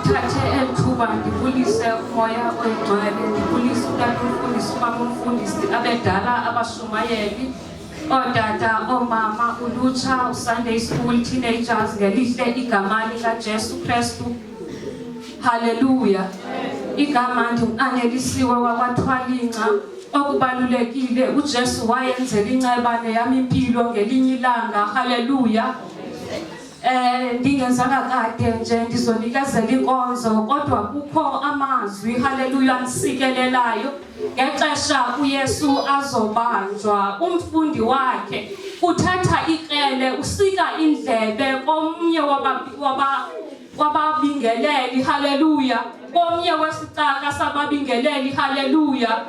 ngithathe elithuba ndibulise umoya oyingcwele, ndibulise utata umfundisi, umama umfundisi, abedala, abashumayeli, ootata, oomama, ulutsha, uSunday school, teenagers, ngelihle igama likaJesu Kristu. Haleluya. Igama ndinganelisiwe wakwathwalinca. Okubalulekile uJesu wayenzela incebane yami impilo ngelinye ilanga. Haleluya. Ndingenzanga kade nje ndizonikezela inkonzo, kodwa kukho amazwi haleluya ansikelelayo ngexesha uYesu azobanjwa. Umfundi wakhe uthatha ikrele, usika indlebe komnye wababingeleli haleluya, komnye wesicaka sababingeleli haleluya.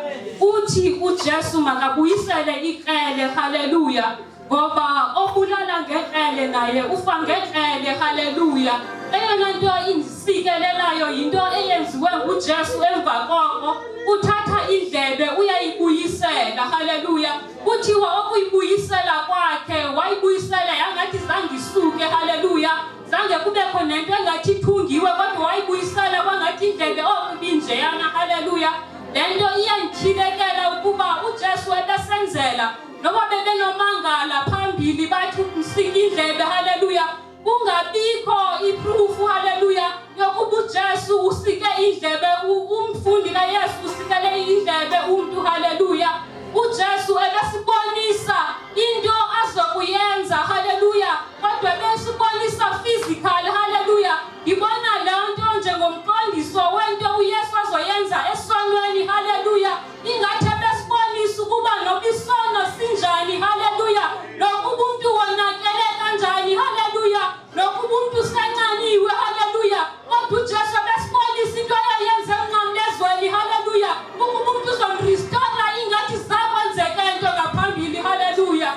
Uthi uJesu makabuyisele ikrele haleluya, ngoba obulala ngekrele naye ufa ngekrele haleluya. Eyona nto insikelelayo yinto eyenziwe nguJesu emva koko. Uthatha indlebe uyayibuyisela haleluya. Kuthiwa okuyibuyisela kwakhe wayibuyisela yangathi zange isuke haleluya, zange kubekho nento engathi ithungiwe, kodwa wayibuyisela kwangathi indlebe okubinjeyana haleluya. Le nto iyandityhilekela ukuba uJesu ebesenzela noba bebenomangala phambili bathi msika indlebe haleluya, kungabikho iproof haleluya yokuba uJesu usike indlebe, umfundi kaYesu usikele indlebe umntu haleluya. uJesu ebesibonisa into azokuyenza haleluya, kodwa besibonisa physical haleluya. Ngibona le nto njengomqondiso wento uYesu azoyenza esonweni haleluya, ingathi besibonisa ukuba nobisono sinjani haleluya, nokuba umuntu wonakele kanjani haleluya, nokuba umuntu sencaniwe haleluya, kodwa uJesu besibonisa into ayenze emnqamlezweni haleluya, ukuba umuntu uzomrestore ingathi zakwenzeka into ngaphambili haleluya.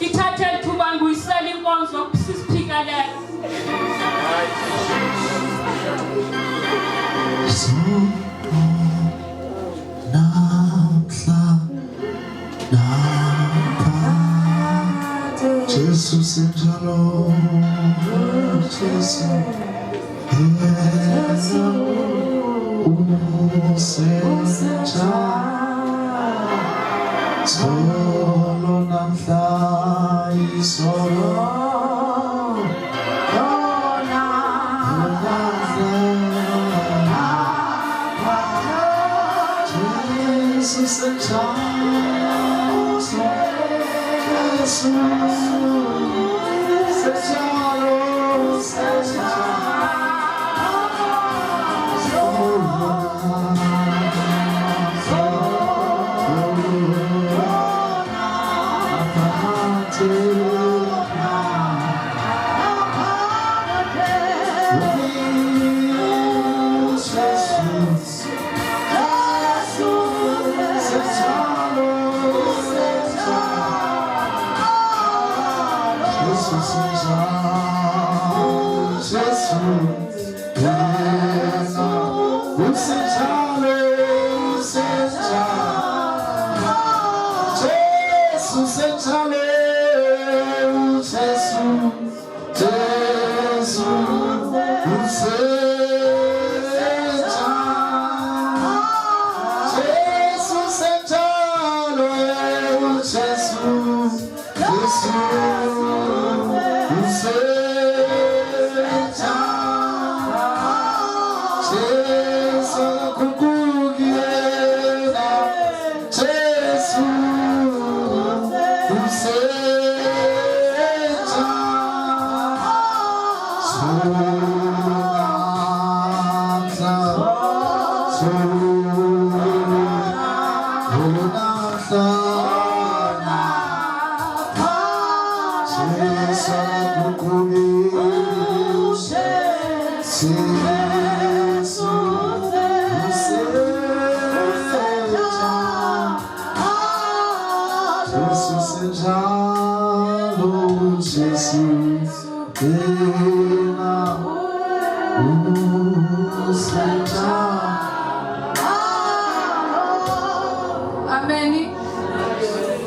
Ithathe ithuba ngiyisela inkonzo sisiphikelele. Jesus and Shalom, Jesus, solo namhla isolo Jesus and Shalom,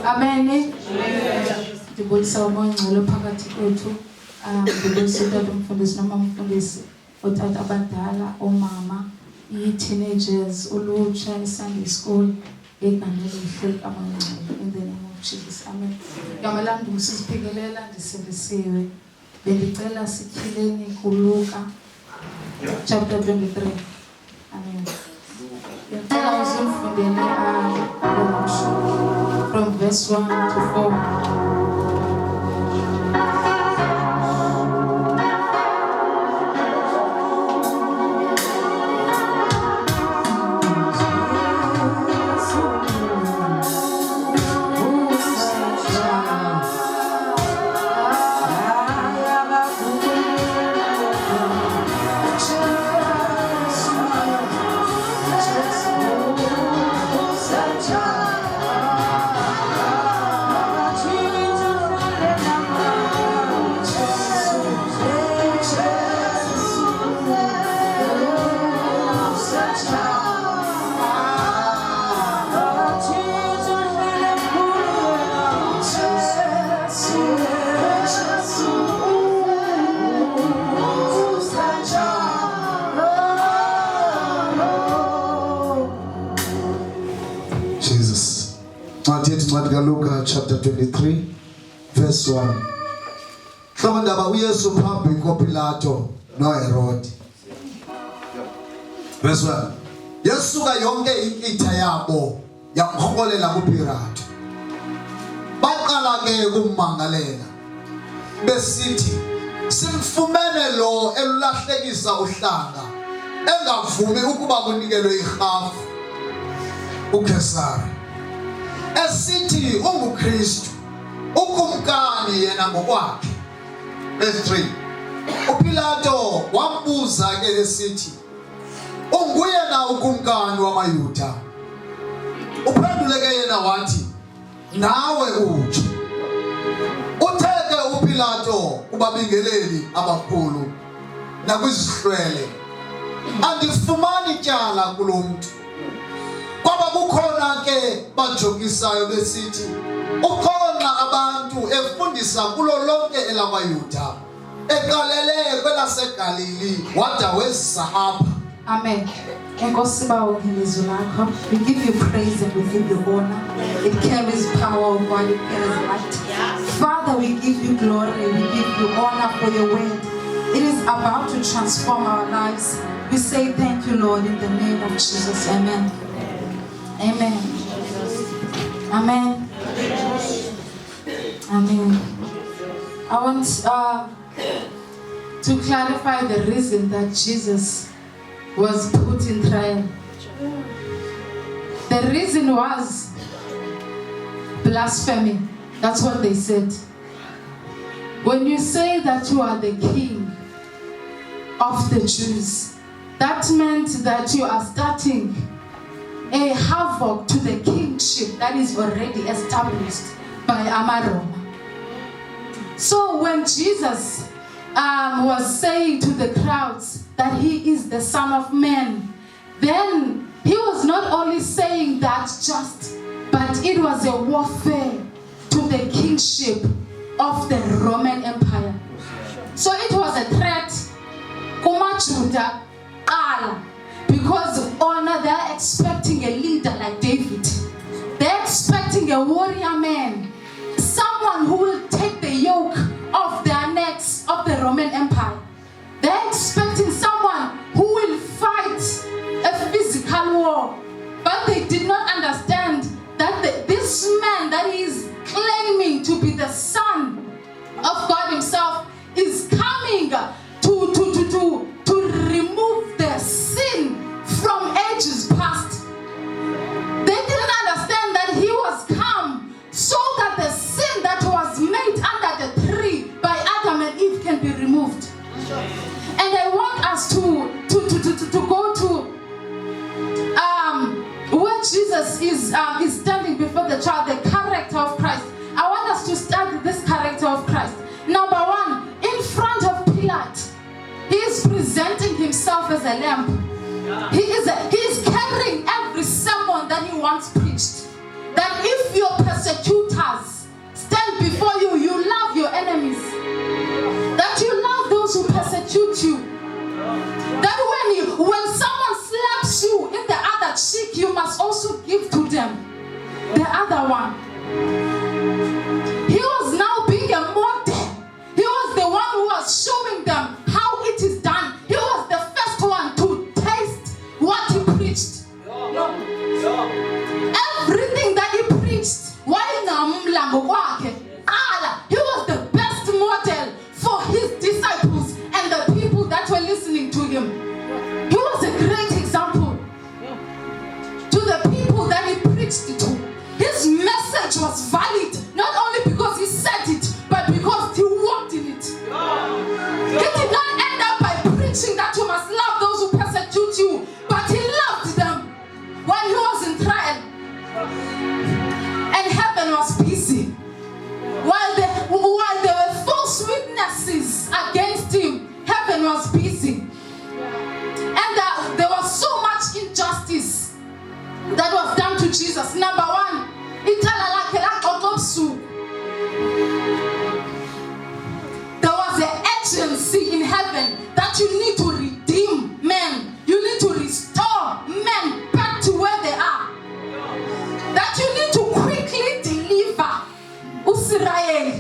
Amen. Ndibulisa umoya ngcwele phakathi kwethu. Ndibulisa utata umfundisi nomama umfundisi otata abadala, omama, teenagers, ulutsha, Sunday school, in the name of Jesus. Amen. Gamalandi usiziphekelela ndisindisiwe. Bendicela sityhileni kuLuka chapter 23. Amen. Bendicela uzimfundele from verse 1 to 4. Luka chapter 23 verse 1. Hlomandaba uYesu phambi koPilato noHerodi. Verse 1. Yesuka yonke inkitha yabo yamholela kuPilato. Baqala ke kummangalela besithi simfumene lo elulahlekisa uhlanga engavumi ukuba kunikelwe irhafu uKesari. Esithi unguKristu ukumkani yena ngokwakhe. Verse 3. uPilato wambuza ke esithi unguye na ukumkani wamaYuda? Uphendule ke yena wathi nawe utsho. Uthe ke uPilato kubabingeleli abakhulu nakwizihlwele andifumani tyala kulo muntu. Kwaba kukhona ke bajokisayo besithi ukhona abantu efundisa kulo lonke elakwaYuda eqalele kwelaseGalili wada wezisa apha. Amen. We give you praise and we give you honor. It carries power of God, it carries light. Father, we give you glory, we give you honor for your word. It is about to transform our lives. We say thank you, Lord, in the name of Jesus. Amen. Amen. Amen. Amen. I want to clarify the reason that Jesus was put in trial. The reason was blasphemy. That's what they said. When you say that you are the king of the Jews, that meant that you are starting a havoc to the kingship that is already established by Amaroma. So when Jesus was saying to the crowds that he is the Son of Man, then he was not only saying that just, but it was a warfare to the kingship of the Roman Empire. So it was a threat kumaJuda qala, because honor, they're expecting a leader like David. They're expecting a warrior man, someone who will take the yoke off their necks of the Roman Empire. They're expecting someone who will fight a physical war. But they did not understand that this man that is claiming to be the Son of God himself is coming to remove the sin from ages past. They didn't understand that he was come so that the sin that was made under the tree by Adam and Eve can be removed. And I want us to go to where Jesus is standing before the child, the character of Christ. I want us to study this character of Christ. Number one, in front of Pilate, he is presenting himself as a lamb. He is carrying every sermon that he once preached. That if your persecutors stand before you, you love your enemies. That you love those who persecute you. That when someone slaps you in the other cheek, you must also give to them the other one. He was now being a model. He was the one who was showing them how it is done. He was the first one to taste what he preached. Everything that he preached, he was the best model for his disciples and the people that were listening to him. He was a great example to the people that he preached to. His message was valid, not only because he said it, but because he walked in it. He did not end up by preaching that you must love those who persecute you, but he loved them when he was in trial. And heaven was busy. While there were false witnesses against him, heaven was busy. And there was so much injustice that was done to Jesus. Number one, there was an agency in heaven that you need to redeem men. You need to restore men back to where they are. That you need to quickly deliver Israel.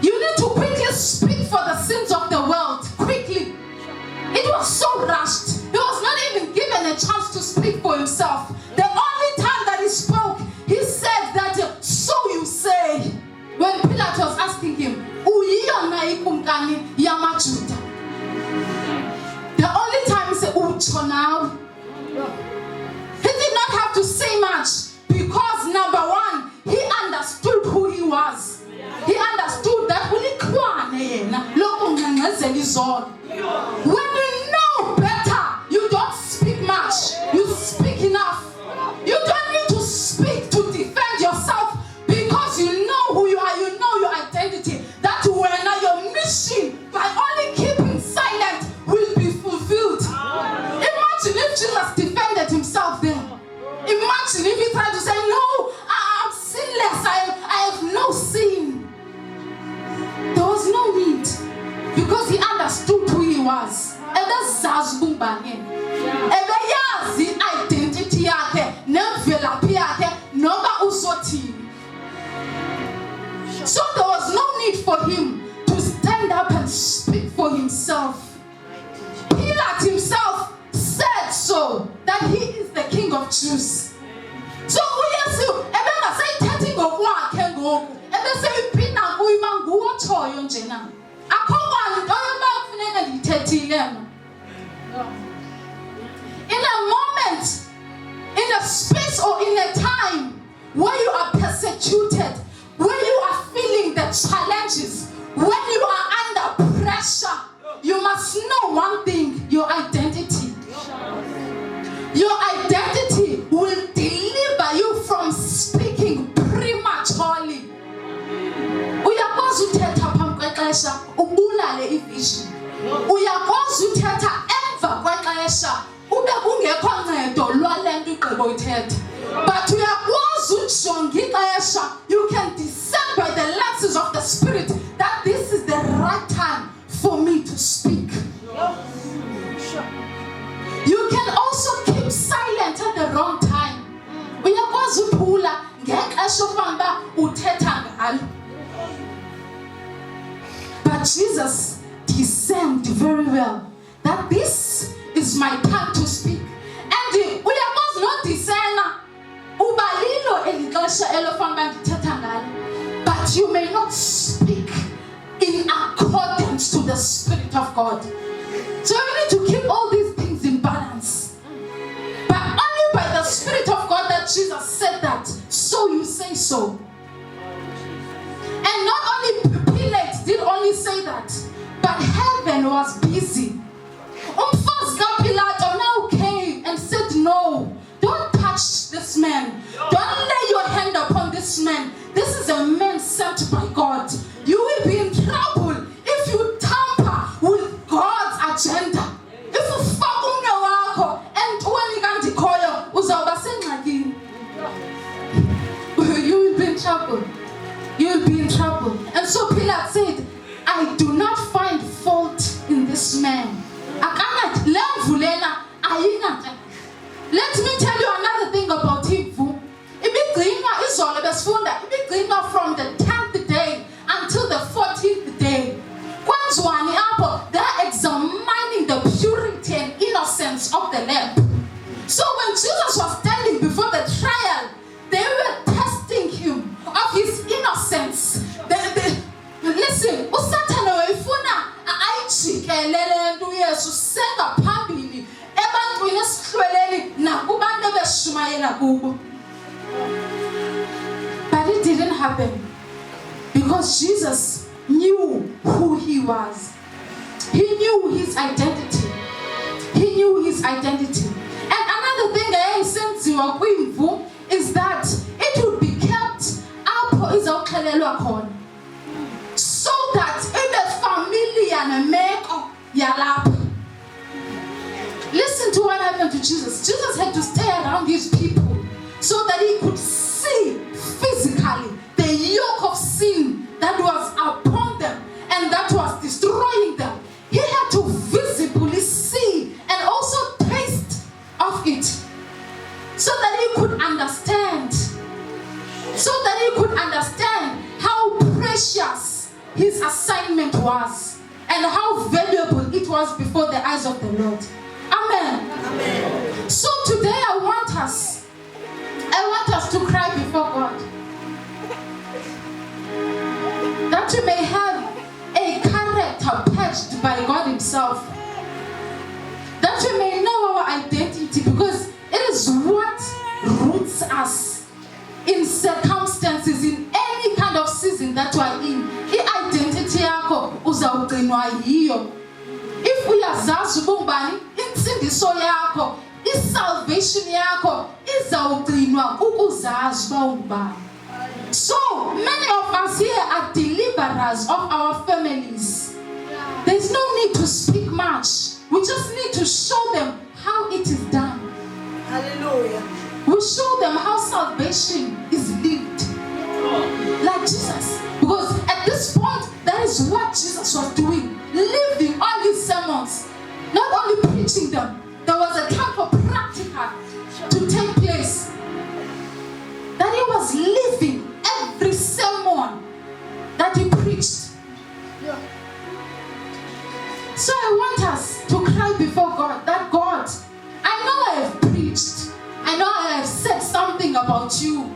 You need to quickly speak for the sins of the world. Quickly. It was so rushed. He was not even given a chance to speak for himself. The only time that he spoke, he said that, so you say, when Pilate was asking him, the only time he said, now. He did not have to say much because number one, he understood who he was. He understood that when you know better, you don't speak much. You speak enough. You don't need to speak to defend yourself because you know who you are. You know your identity. That when your mission by only keeping silent will be fulfilled. Imagine if Jesus defended himself there. Imagine if he tried to say, no, I'm sinless. I have no sin. There was no need because he understood who he was. And that's Zazbumbane. And the identity yake, nemvelaphi yake, noma usoti. So there was no need for him to stand up and speak for himself. Pilate himself said so, that he is the King of Jews. So yes, you ever say taking of one can go, and they say Pina Guiman go to Yonjena. I come on, in a moment, in a space or in a time where you are persecuted, where you are feeling the challenges, when you are under pressure, you must know one thing, your identity. Your identity will deliver you from speaking prematurely. Uyakwazi uthetha phambi kwexesha ubulale ivision. Uyakwazi uthetha emva kwexesha ube kungekho ncedo lwale nto igqiba uyithetha. But uyakwazi ujonga ixesha. You can discern by the lenses of the Spirit that this is the right time for me to speak. You can also keep silent at the wrong time. Uyakwazi uphula ngexesha ofamba uthetha ngalo. But Jesus discerned very well that this is my time to speak. And uyakwazi not discern ubalilo elixesha elofamba ndithetha ngalo. But you may not speak in accordance to the Spirit of God. So you need to keep all these things in balance. But only by the Spirit of God that Jesus said that, so you say so. And not only Pilate did only say that, but heaven was busy. First Pilate now came and said, no, don't touch this man. Don't lay your hand upon this man. This is a man sent by God. You will be in trouble if you tamper with God's agenda. If you fuck wako and uwanigandikoyo uzawuba sengxakini. You will be in trouble. You will be in trouble. And so Pilate said, I do not find fault in this man. sengaphambili ebantwini esihlweleni nakubantu ebeshumayela kubo. But it didn't happen because Jesus knew who he was. He knew his identity. He knew his identity. And another thing is that it would be kept so that in the family and listen to what happened to Jesus. Jesus had to stay around his people so that he could see physically the yoke of sin that was upon them and that was destroying them. He had to visibly see and also taste of it so that he could understand. So that he could understand how precious his assignment was and how valuable it was before the eyes of the Lord. Amen. Amen. So today I want us to cry before God. That we may have a character patched by God himself. That we may know our identity, because it is what roots us in circumstances, in any kind of season that we are in. I-identity yakho uzawugcinwa yiyo. If we azazi ubungubani, insindiso yakho, i-salvation yakho izawugcinwa ukuzazi ubungubani. So many of us here are deliverers of our families. There's no need to speak much. We just need to show them how it is done. Hallelujah. We show them how salvation is lived. Like Jesus. Because at this point, that is what Jesus was doing. Living all his sermons. Not only preaching them. There was a time for practical to take place. That he was living every sermon that he preached. Yeah. So I want us to cry before God, that God, I know I have preached. I know I have said something about you.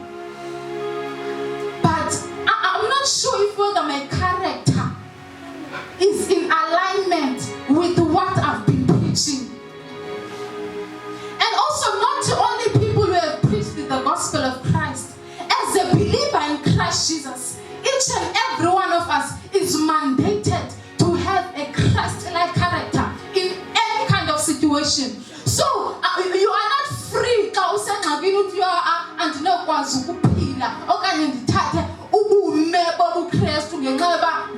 But I'm not sure if whether my character is in alignment with what I've been preaching. And also not only people who have preached the gospel of Christ. As a believer in Christ Jesus, each and every one of us is mandated to have a Christ-like character in any kind of situation. So you are not free and no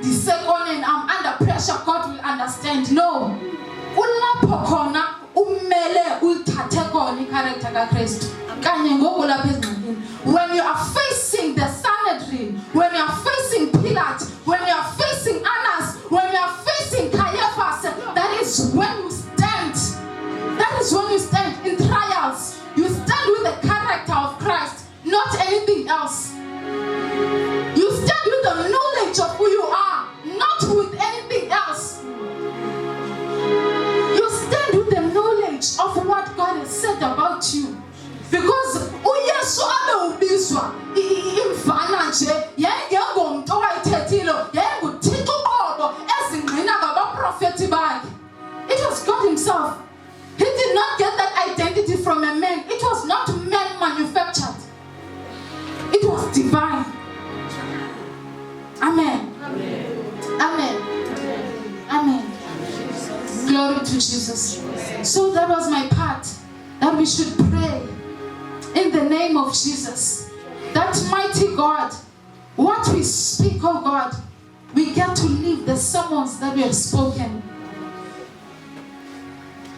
the second and I'm under pressure, God will understand. No. When you are facing the Sanhedrin, when you are facing Pilate, when you are facing Annas, when you are facing Caiaphas, that is when you stand. That is when you stand in trials. You stand with the character of Christ, not anything else. You stand with the knowledge of who you are, not with anything else. You stand with the knowledge of what God has said about you. Because uyesu abeubizwa imvana nje yayingengomntu owayithethile yayinguThixo uqobo ezingqina ngabaprofethi bakhe. It was God himself. He did not get that identity from a man. It was not man manufactured. It was divine. Amen. Amen. Amen. Amen. Glory to Jesus. So that was my part, that we should pray in the name of Jesus. That mighty God, what we speak, oh God, we get to live the sermons that we have spoken.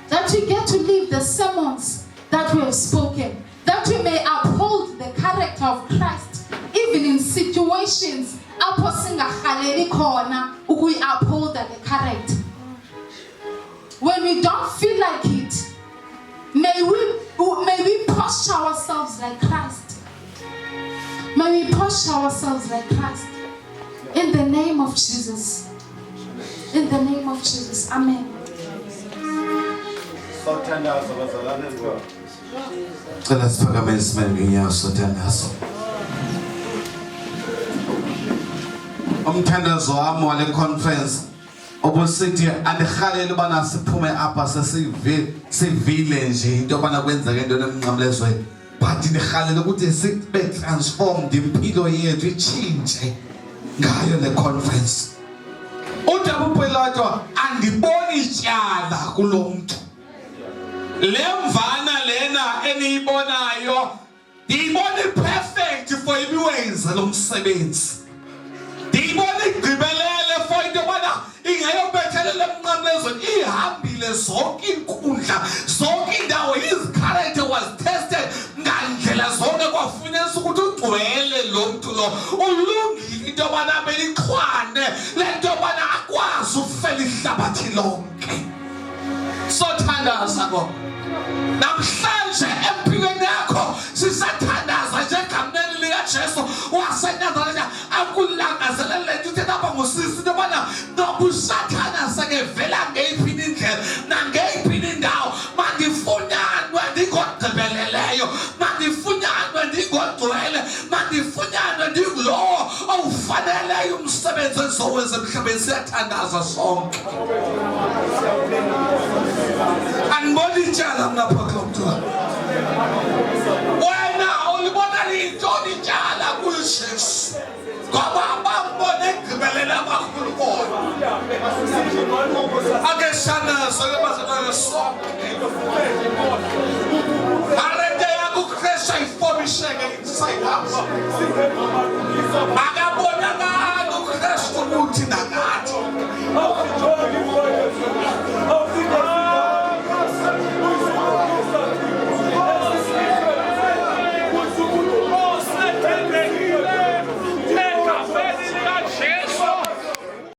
That we get to live the sermons that we have spoken. That we may uphold the character of Christ, even in situations we uphold the character. When we don't feel like it, may we posture ourselves like Christ. May we posture ourselves like Christ. In the name of Jesus. In the name of Jesus. Amen. Umthandazo wami wale conference obusithi andihalele ubana siphume apha sivile nje into yobana kwenzeke into emnqamlezweni, but ndihalele ukuthi sibe transformed, impilo yethu itshintshe ngayo le conference. uDabuPilato andiboni ityala kulo mntu. Le mvana lena eniyibonayo ndiyibona perfect for imiwenze lo msebenzi. Ndiyibona igqibelele for into yobana ingayobethelele emnqamlezweni, ihambile zonke inkundla, zonke indawo. His character was tested ngandlela zonke, kwafuneka ukuthi ugcwele lo mntu lo, ulungile into yobana belixhwane le nto yobana akwazi ukufela ihlabathi lonke. Sothandaza ngoba namhlanje empilweni yakho sisathandaza njengamneni likaJesu waseNazaretha akulangazelele nto uthe lapha ngusisi into yobana noba usathana sekevela ngeyiphi indlela nangeyiphi indawo, mandifunyanwe ndingogqibeleleyo, mandifunyanwe ndingogcwele, mandifunyanwe ndingulowo awufaneleyo umsebenzi endizowenza emhlabeni. Siyathandaza sonke. Andiboni ityala mna phaa kulo mntu. Wena ulibona liyintoni ityala kuJesu? Ngoba bambone egqibelela abakhulu bona. Ake sanazo ke bazalwane sonke. Arete yakho uKristu ayifobisheke inside out.